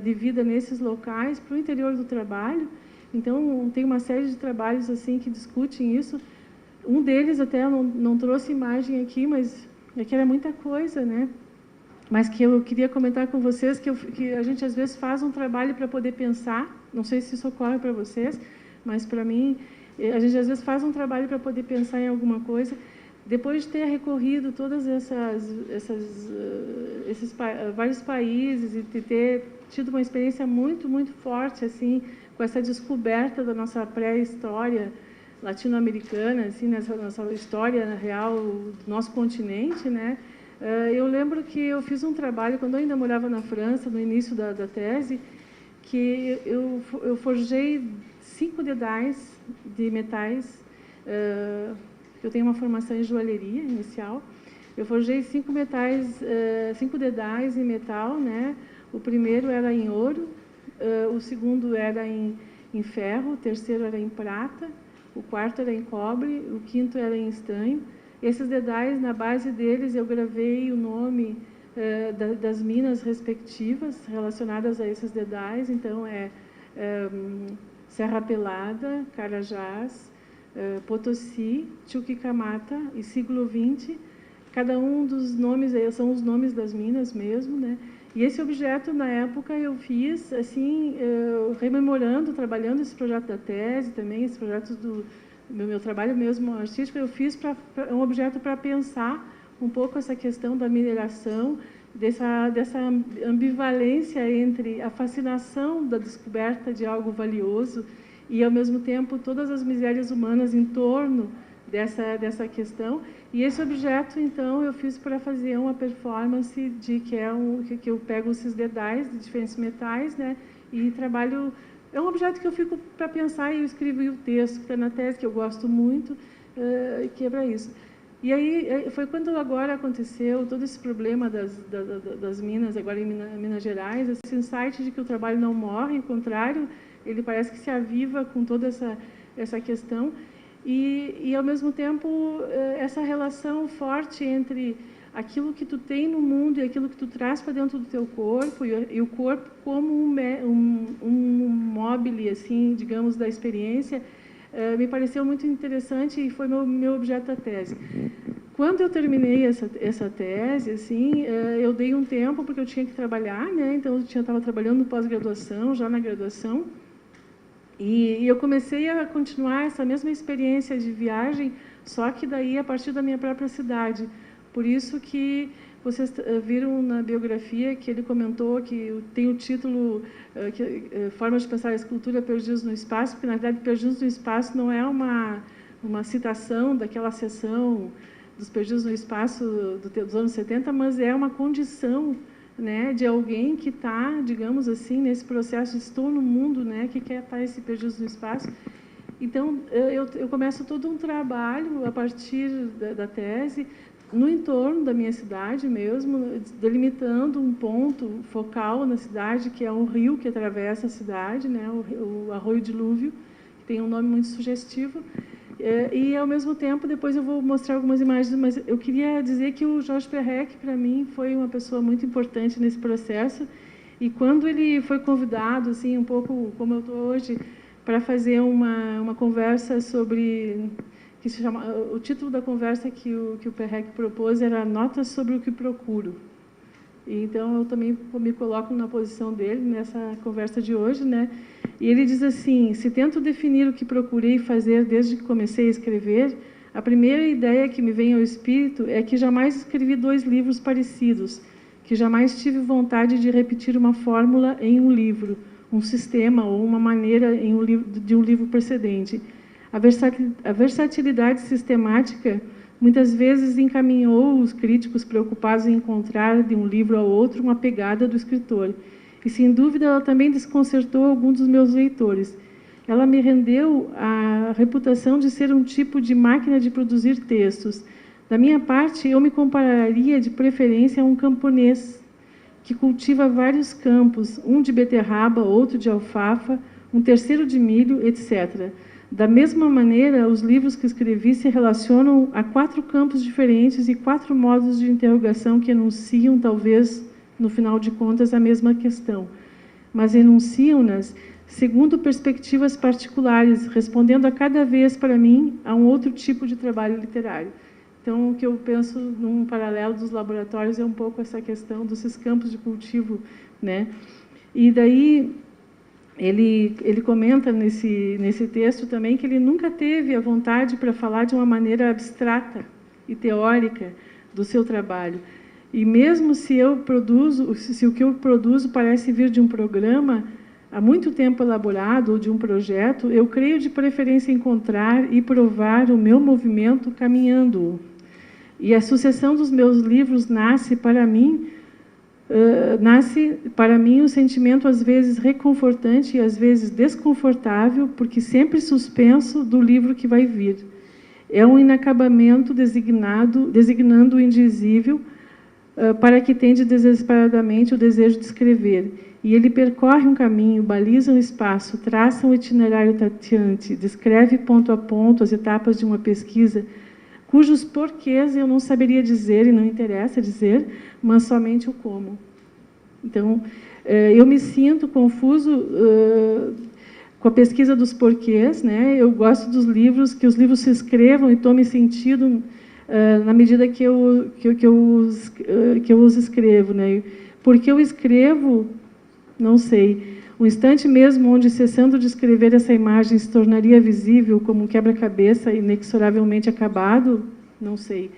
de vida nesses locais, para o interior do trabalho. Então, tem uma série de trabalhos, assim, que discutem isso. Um deles, até, eu não trouxe imagem aqui, mas é que era muita coisa, né? Mas que eu queria comentar com vocês que a gente, às vezes, faz um trabalho para poder pensar, não sei se isso ocorre para vocês, mas para mim, a gente às vezes faz um trabalho para poder pensar em alguma coisa, depois de ter recorrido todos esses vários países e de ter tido uma experiência muito, muito forte, assim, com essa descoberta da nossa pré-história latino-americana, assim, nessa nossa história real do nosso continente, né? Eu lembro que eu fiz um trabalho, quando eu ainda morava na França, no início da tese, que eu forjei 5 dedais de metais. Eu tenho uma formação em joalheria inicial. Eu forjei 5 dedais em metal, né? O primeiro era em ouro, o segundo era em ferro, o terceiro era em prata, o quarto era em cobre, o quinto era em estanho. Esses dedais, na base deles, eu gravei o nome das minas respectivas relacionadas a esses dedais. Então, Serra Pelada, Carajás, Potosí, Chuquicamata e siglo XX. Cada um dos nomes são os nomes das minas mesmo, né? E esse objeto, na época, eu fiz, assim, rememorando, trabalhando esse projeto da tese também, esses projetos do meu trabalho mesmo artístico, eu fiz um objeto para pensar um pouco essa questão da mineração, dessa ambivalência entre a fascinação da descoberta de algo valioso e, ao mesmo tempo, todas as misérias humanas em torno dessa questão. E esse objeto, então, eu fiz para fazer uma performance que eu pego esses dedais de diferentes metais, né, e trabalho. É um objeto que eu fico para pensar e eu escrevi o texto que está na tese, que eu gosto muito, que é para isso. E aí foi quando agora aconteceu todo esse problema das minas, agora em Minas Gerais, esse insight de que o trabalho não morre, ao contrário, ele parece que se aviva com toda essa questão. E, ao mesmo tempo, essa relação forte entre aquilo que tu tem no mundo e aquilo que tu traz para dentro do teu corpo, e o corpo como um mobile, assim, digamos, da experiência, me pareceu muito interessante e foi meu objeto da tese. Quando eu terminei essa tese, assim, eu dei um tempo, porque eu tinha que trabalhar, né? Então, eu estava trabalhando no pós-graduação, já na graduação, e eu comecei a continuar essa mesma experiência de viagem, só que daí a partir da minha própria cidade. Por isso que vocês viram na biografia que ele comentou que tem o título Formas de Pensar a Escultura Perdidos no Espaço, porque, na verdade, Perdidos no Espaço não é uma citação daquela sessão dos Perdidos no Espaço dos anos 70, mas é uma condição, né, de alguém que está, digamos assim, nesse processo de estou no mundo, né, que quer estar esse Perdidos no Espaço. Então, eu começo todo um trabalho a partir da tese, no entorno da minha cidade mesmo, delimitando um ponto focal na cidade, que é um rio que atravessa a cidade, né, o Arroio Dilúvio, que tem um nome muito sugestivo. E, ao mesmo tempo, depois eu vou mostrar algumas imagens, mas eu queria dizer que o Jorge Perrec, para mim, foi uma pessoa muito importante nesse processo. E quando ele foi convidado, assim, um pouco como eu estou hoje, para fazer uma conversa sobre... que se chama, o título da conversa que o Perrec propôs era Notas sobre o que procuro. E, então, eu também me coloco na posição dele nessa conversa de hoje, né? E ele diz assim: se tento definir o que procurei fazer desde que comecei a escrever, a primeira ideia que me vem ao espírito é que jamais escrevi 2 livros parecidos, que jamais tive vontade de repetir uma fórmula em um livro, um sistema ou uma maneira de um livro precedente. A versatilidade sistemática muitas vezes encaminhou os críticos preocupados em encontrar de um livro ao outro uma pegada do escritor. E, sem dúvida, ela também desconcertou alguns dos meus leitores. Ela me rendeu a reputação de ser um tipo de máquina de produzir textos. Da minha parte, eu me compararia, de preferência, a um camponês que cultiva vários campos, um de beterraba, outro de alfafa, um terceiro de milho, etc. Da mesma maneira, os livros que escrevi se relacionam a 4 campos diferentes e 4 modos de interrogação que enunciam, talvez, no final de contas, a mesma questão, mas enunciam-nas segundo perspectivas particulares, respondendo a cada vez, para mim, a um outro tipo de trabalho literário. Então, o que eu penso num paralelo dos laboratórios é um pouco essa questão desses campos de cultivo, né? E daí, ele comenta nesse texto também que ele nunca teve a vontade para falar de uma maneira abstrata e teórica do seu trabalho. E mesmo se o que eu produzo parece vir de um programa há muito tempo elaborado, ou de um projeto, eu creio de preferência encontrar e provar o meu movimento caminhando-o. E a sucessão dos meus livros nasce para mim um sentimento às vezes reconfortante e às vezes desconfortável, porque sempre suspenso do livro que vai vir. É um inacabamento designando o indizível, para que tende desesperadamente o desejo de escrever. E ele percorre um caminho, baliza um espaço, traça um itinerário tateante, descreve ponto a ponto as etapas de uma pesquisa, cujos porquês eu não saberia dizer e não interessa dizer, mas somente o como. Então, eu me sinto confuso com a pesquisa dos porquês, né? Eu gosto dos livros, que os livros se escrevam e tomem sentido na medida que eu os escrevo, né? Porque eu escrevo, não sei, o instante mesmo onde, cessando de escrever, essa imagem se tornaria visível como um quebra-cabeça inexoravelmente acabado, não sei.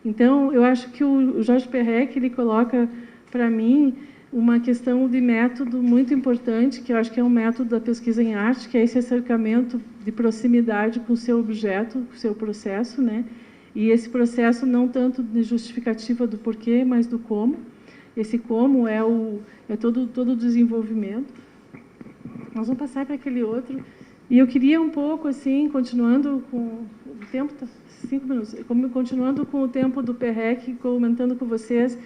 Então, eu acho que o Jorge Perec, ele coloca, para mim, uma questão de método muito importante, que eu acho que é um método da pesquisa em arte, que é esse acercamento de proximidade com o seu objeto, com o seu processo, né? E esse processo não tanto de justificativa do porquê, mas do como. Esse como é todo o desenvolvimento. Nós vamos passar para aquele outro. E eu queria um pouco, assim, continuando com o tempo, 5 minutos, continuando com o tempo do Perec, comentando com vocês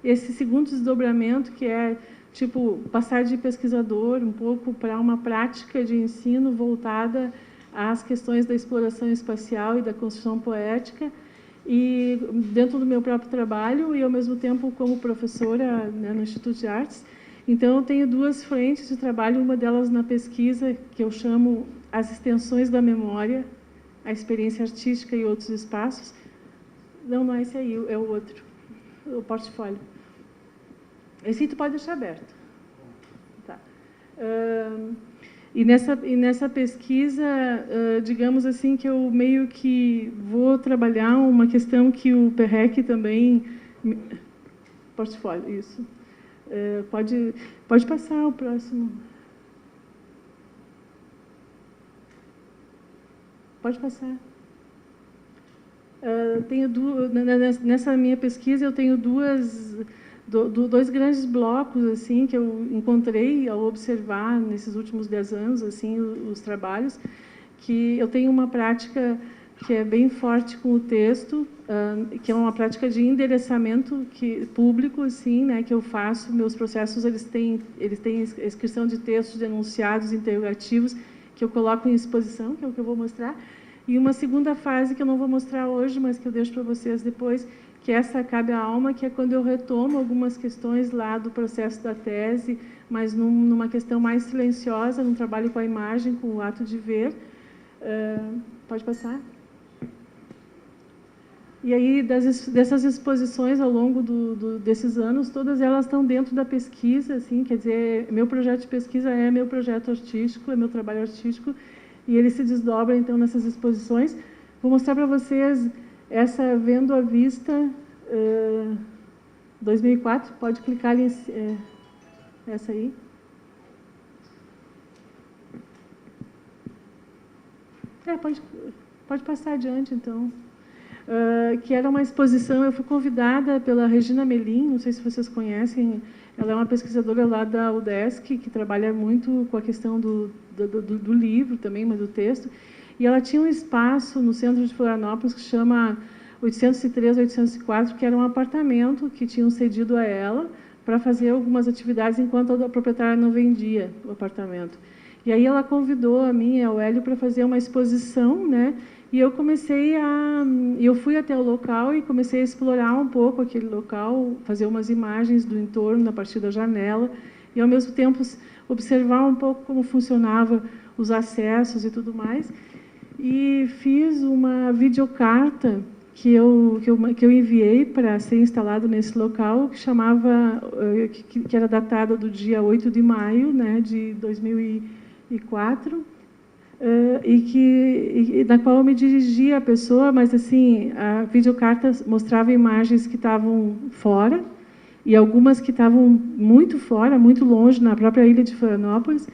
esse segundo desdobramento, que é, tipo, passar de pesquisador um pouco para uma prática de ensino voltada às questões da exploração espacial e da construção poética, e dentro do meu próprio trabalho e, ao mesmo tempo, como professora, né, no Instituto de Artes. Então, eu tenho duas frentes de trabalho, uma delas na pesquisa, que eu chamo as extensões da memória, a experiência artística e outros espaços. Não é esse aí, é o outro, o portfólio. Esse tu pode deixar aberto. Tá. E nessa pesquisa, digamos assim, que eu meio que vou trabalhar uma questão que o Perec também... Portfólio, isso. Pode passar o próximo. Pode passar. Nessa minha pesquisa, eu tenho dois grandes blocos assim que eu encontrei ao observar nesses últimos 10 anos assim os trabalhos, que eu tenho uma prática que é bem forte com o texto, que é uma prática de endereçamento público, assim, né, que eu faço. Meus processos eles têm a inscrição de textos, de enunciados, interrogativos, que eu coloco em exposição, que é o que eu vou mostrar. E uma segunda fase que eu não vou mostrar hoje, mas que eu deixo para vocês depois, que essa cabe à alma, que é quando eu retomo algumas questões lá do processo da tese, mas numa questão mais silenciosa, num trabalho com a imagem, com o ato de ver. Pode passar? E aí, dessas exposições ao longo desses anos, todas elas estão dentro da pesquisa, assim, quer dizer, meu projeto de pesquisa é meu projeto artístico, é meu trabalho artístico, e ele se desdobra, então, nessas exposições. Vou mostrar para vocês essa Vendo à Vista, 2004, pode clicar ali, essa aí. Pode passar adiante, então. Que era uma exposição, eu fui convidada pela Regina Melim, não sei se vocês conhecem, ela é uma pesquisadora lá da UDESC, que trabalha muito com a questão do livro também, mas do texto, e ela tinha um espaço no centro de Florianópolis que se chama 803, 804, que era um apartamento que tinham cedido a ela para fazer algumas atividades enquanto a proprietária não vendia o apartamento. E aí ela convidou a mim e ao Hélio para fazer uma exposição, né? E eu eu fui até o local e comecei a explorar um pouco aquele local, fazer umas imagens do entorno a partir da janela e, ao mesmo tempo, observar um pouco como funcionava os acessos e tudo mais. E fiz uma videocarta que eu enviei para ser instalado nesse local, que era datada do dia 8 de maio, né, de 2004. na qual eu me dirigia à pessoa, mas assim, a videocarta mostrava imagens que estavam fora, e algumas que estavam muito fora, muito longe, na própria ilha de Florianópolis,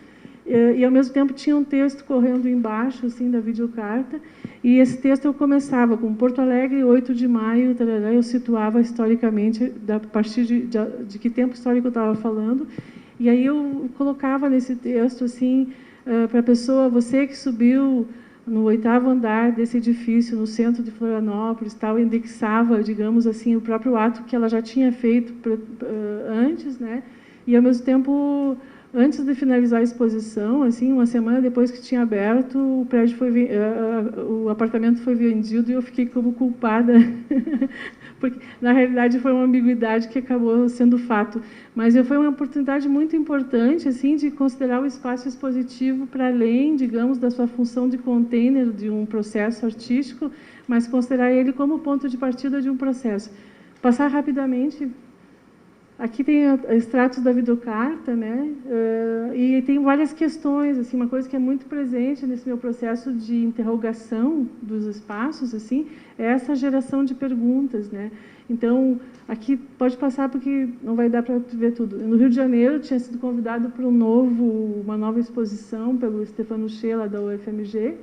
e ao mesmo tempo tinha um texto correndo embaixo assim da videocarta, e esse texto eu começava com Porto Alegre, 8 de maio, tarará, eu situava historicamente, a partir de que tempo histórico eu estava falando, e aí eu colocava nesse texto assim, para a pessoa, você que subiu no 8º andar desse edifício, no centro de Florianópolis, tal, indexava, digamos assim, o próprio ato que ela já tinha feito antes, né? E, ao mesmo tempo, antes de finalizar a exposição, assim, uma semana depois que tinha aberto, o prédio o apartamento foi vendido e eu fiquei como culpada, porque, na realidade, foi uma ambiguidade que acabou sendo fato. Mas foi uma oportunidade muito importante, assim, de considerar o espaço expositivo para além, digamos, da sua função de container de um processo artístico, mas considerar ele como ponto de partida de um processo. Passar rapidamente. Aqui tem extratos da videocarta, né? E tem várias questões, assim, uma coisa que é muito presente nesse meu processo de interrogação dos espaços, assim, é essa geração de perguntas, né? Então, aqui pode passar porque não vai dar para ver tudo. No Rio de Janeiro, tinha sido convidado para uma nova exposição pelo Stefano Schella, da UFMG,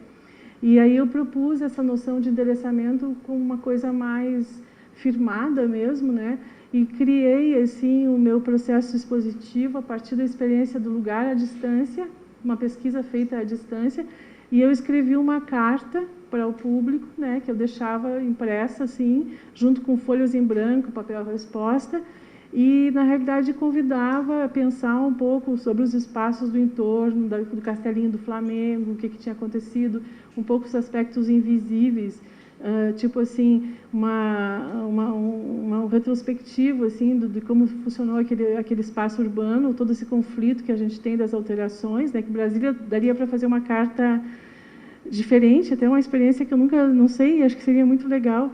e aí eu propus essa noção de endereçamento com uma coisa mais firmada mesmo, né? E criei, assim, o meu processo expositivo a partir da experiência do lugar à distância, uma pesquisa feita à distância, e eu escrevi uma carta para o público, né, que eu deixava impressa, assim, junto com folhas em branco, papel resposta, e, na realidade, convidava a pensar um pouco sobre os espaços do entorno, do Castelinho do Flamengo, o que tinha acontecido, um pouco os aspectos invisíveis, tipo assim, um retrospectivo assim, de como funcionou aquele espaço urbano, todo esse conflito que a gente tem das alterações, né, que Brasília daria para fazer uma carta diferente, até uma experiência que eu nunca, não sei, acho que seria muito legal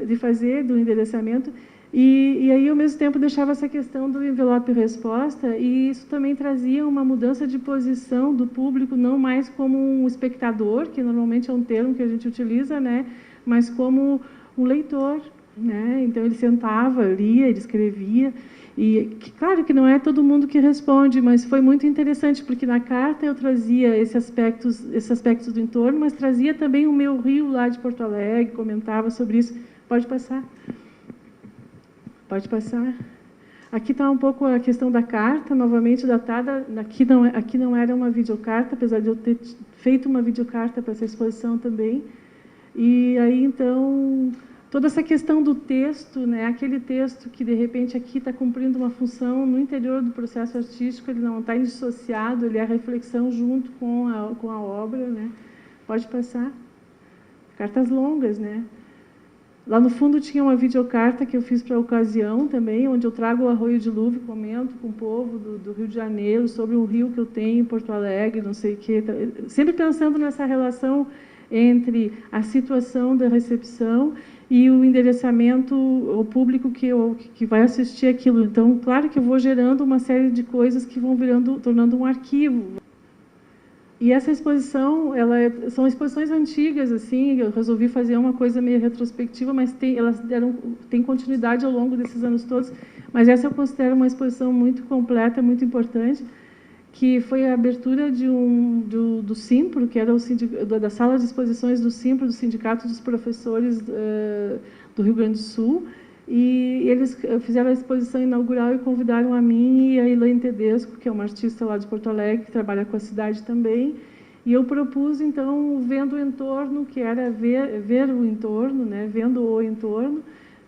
de fazer, do endereçamento. E aí, ao mesmo tempo, deixava essa questão do envelope-resposta, e isso também trazia uma mudança de posição do público, não mais como um espectador, que normalmente é um termo que a gente utiliza, né, mas como um leitor, né? Então, ele sentava, lia, ele escrevia, e claro que não é todo mundo que responde, mas foi muito interessante, porque na carta eu trazia esses aspectos do entorno, mas trazia também o meu rio lá de Porto Alegre, comentava sobre isso. Pode passar. Pode passar. Aqui está um pouco a questão da carta, novamente datada. Aqui não era uma videocarta, apesar de eu ter feito uma videocarta para essa exposição também. E aí, então, toda essa questão do texto, né, aquele texto que, de repente, aqui está cumprindo uma função no interior do processo artístico, ele não está indissociado, ele é a reflexão junto com a obra, né? Pode passar. Cartas longas, né? Lá no fundo tinha uma videocarta que eu fiz para a ocasião também, onde eu trago o Arroio de Luve, comento com o povo do Rio de Janeiro sobre um rio que eu tenho em Porto Alegre, não sei o quê. Sempre pensando nessa relação entre a situação da recepção e o endereçamento ao público que vai assistir aquilo. Então, claro que eu vou gerando uma série de coisas que vão tornando um arquivo. E essa exposição, são exposições antigas, assim, eu resolvi fazer uma coisa meio retrospectiva, mas elas têm continuidade ao longo desses anos todos, mas essa eu considero uma exposição muito completa, muito importante, que foi a abertura do Simpro, que era da sala de exposições do Simpro, do Sindicato dos Professores do Rio Grande do Sul, e eles fizeram a exposição inaugural e convidaram a mim e a Elaine Tedesco, que é uma artista lá de Porto Alegre, que trabalha com a cidade também, e eu propus, então, vendo o entorno, que era ver o entorno, né, vendo o entorno,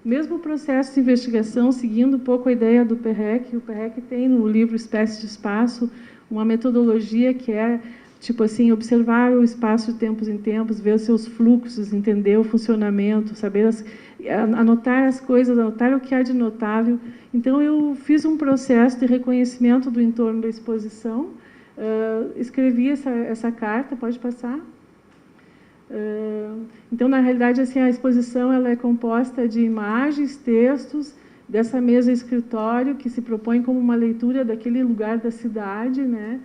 mesmo processo de investigação, seguindo um pouco a ideia do Perrec. O Perrec tem no livro Espécie de Espaço uma metodologia que é, tipo assim, observar o espaço de tempos em tempos, ver os seus fluxos, entender o funcionamento, saber anotar as coisas, anotar o que há de notável. Então, eu fiz um processo de reconhecimento do entorno da exposição, escrevi essa carta, pode passar. Então, na realidade, assim, a exposição ela é composta de imagens, textos, dessa mesa escritório, que se propõe como uma leitura daquele lugar da cidade, né?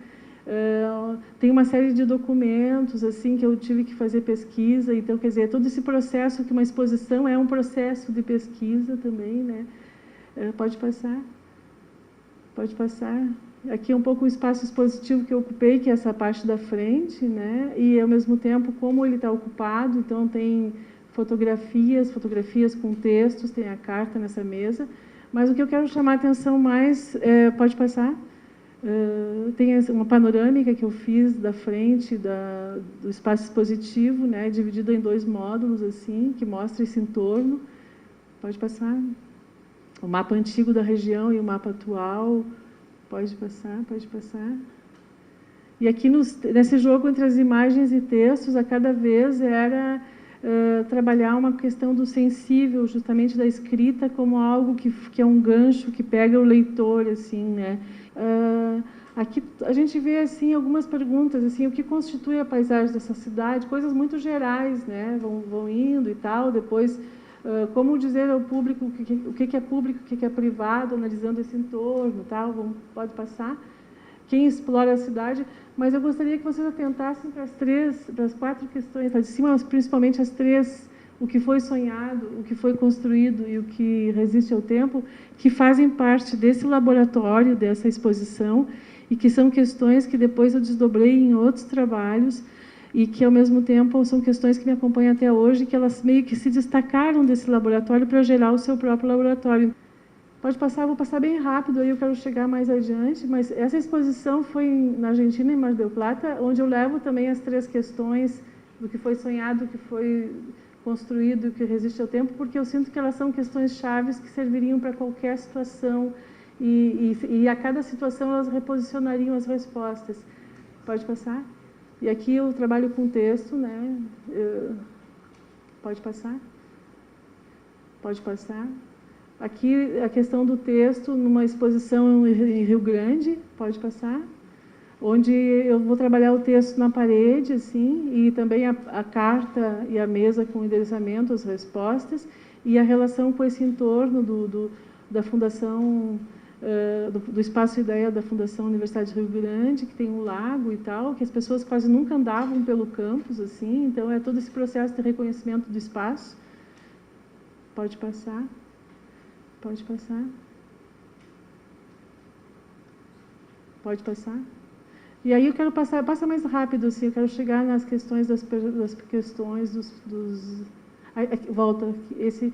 Tem uma série de documentos assim que eu tive que fazer pesquisa, então, quer dizer, todo esse processo, que uma exposição é um processo de pesquisa também, né? Pode passar. Pode passar. Aqui é um pouco o espaço expositivo que eu ocupei, que é essa parte da frente, né? E, ao mesmo tempo, como ele está ocupado, então tem fotografias com textos, tem a carta nessa mesa. Mas o que eu quero chamar a atenção mais, pode passar? Tem uma panorâmica que eu fiz da frente do espaço expositivo, né? Dividido em 2 módulos, assim, que mostra esse entorno. Pode passar? O mapa antigo da região e o mapa atual. Pode passar, pode passar. E aqui, nesse jogo entre as imagens e textos, a cada vez era trabalhar uma questão do sensível, justamente da escrita, como algo que é um gancho, que pega o leitor, assim, né? Aqui a gente vê, assim, algumas perguntas, assim, o que constitui a paisagem dessa cidade, coisas muito gerais, né? Vão indo e tal, depois... como dizer ao público o que é público, o que é privado, analisando esse entorno, tal, pode passar. Quem explora a cidade, mas eu gostaria que vocês atentassem para as 4 questões, lá de cima, mas principalmente as 3, o que foi sonhado, o que foi construído e o que resiste ao tempo, que fazem parte desse laboratório, dessa exposição, e que são questões que depois eu desdobrei em outros trabalhos, e que, ao mesmo tempo, são questões que me acompanham até hoje, que elas meio que se destacaram desse laboratório para gerar o seu próprio laboratório. Pode passar, vou passar bem rápido, aí eu quero chegar mais adiante, mas essa exposição foi na Argentina, em Mar del Plata, onde eu levo também as 3 questões do que foi sonhado, do que foi construído, do que resiste ao tempo, porque eu sinto que elas são questões chaves que serviriam para qualquer situação, e a cada situação elas reposicionariam as respostas. Pode passar? E aqui eu trabalho com texto, né? Pode passar? Pode passar? Aqui a questão do texto numa exposição em Rio Grande, pode passar? Onde eu vou trabalhar o texto na parede, assim, e também a carta e a mesa com endereçamento, as respostas, e a relação com esse entorno da Fundação... do Espaço Ideia da Fundação Universidade de Rio Grande, que tem um lago e tal, que as pessoas quase nunca andavam pelo campus, assim, então é todo esse processo de reconhecimento do espaço. Pode passar? Pode passar? Pode passar? E aí eu quero passa mais rápido, assim, eu quero chegar nas questões das questões volta, esse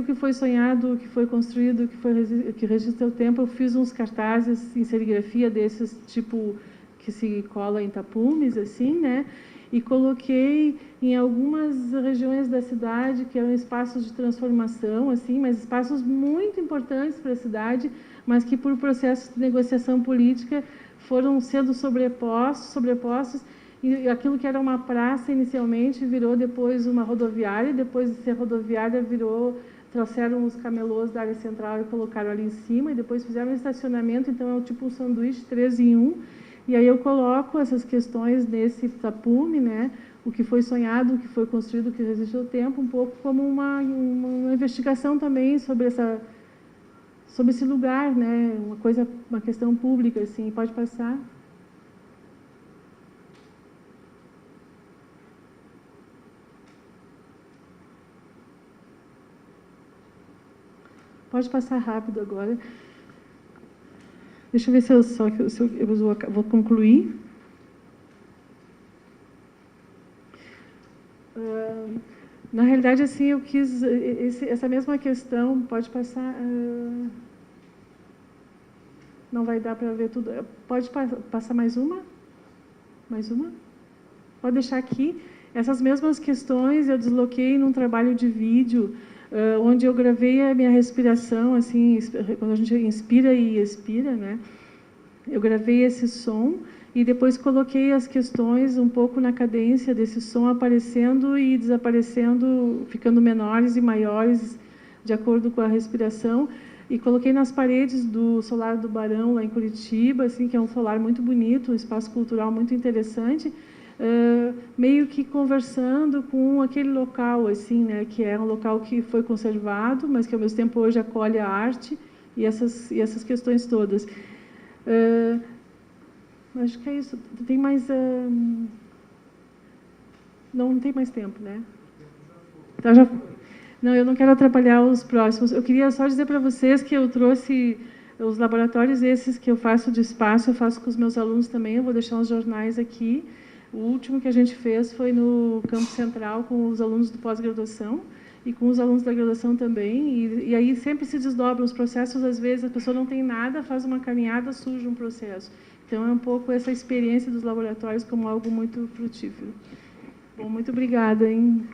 o que foi sonhado, o que foi construído, o que resiste ao tempo. Eu fiz uns cartazes em serigrafia desses, tipo, que se cola em tapumes, assim, né? E coloquei em algumas regiões da cidade, que eram espaços de transformação, assim, mas espaços muito importantes para a cidade, mas que por processo de negociação política foram sendo sobrepostos, e aquilo que era uma praça inicialmente virou depois uma rodoviária, depois de ser rodoviária trouxeram os camelôs da área central e colocaram ali em cima, e depois fizeram um estacionamento, então é tipo um sanduíche 3 em 1, e aí eu coloco essas questões nesse tapume, né? O que foi sonhado, o que foi construído, o que resistiu ao tempo, um pouco como uma investigação também sobre esse lugar, né? Uma questão pública, assim. Pode passar? Pode passar rápido agora. Deixa eu ver se eu vou concluir. Na realidade, assim, eu quis... essa mesma questão, pode passar... não vai dar para ver tudo. Pode passar mais uma? Mais uma? Pode deixar aqui. Essas mesmas questões eu desloquei num trabalho de vídeo, onde eu gravei a minha respiração, assim, quando a gente inspira e expira, né? Eu gravei esse som e depois coloquei as questões um pouco na cadência desse som, aparecendo e desaparecendo, ficando menores e maiores de acordo com a respiração, e coloquei nas paredes do Solar do Barão, lá em Curitiba, assim, que é um solar muito bonito, um espaço cultural muito interessante, meio que conversando com aquele local, assim, né, que é um local que foi conservado, mas que ao mesmo tempo hoje acolhe a arte e essas questões todas. Acho que é isso. Tem mais... Não tem mais tempo, né? Tá, já... Não, eu não quero atrapalhar os próximos. Eu queria só dizer para vocês que eu trouxe os laboratórios esses que eu faço de espaço, eu faço com os meus alunos também, eu vou deixar os jornais aqui. O último que a gente fez foi no Campo Central com os alunos do pós-graduação e com os alunos da graduação também. E aí sempre se desdobram os processos, às vezes a pessoa não tem nada, faz uma caminhada, surge um processo. Então, é um pouco essa experiência dos laboratórios como algo muito frutífero. Bom, muito obrigada, hein?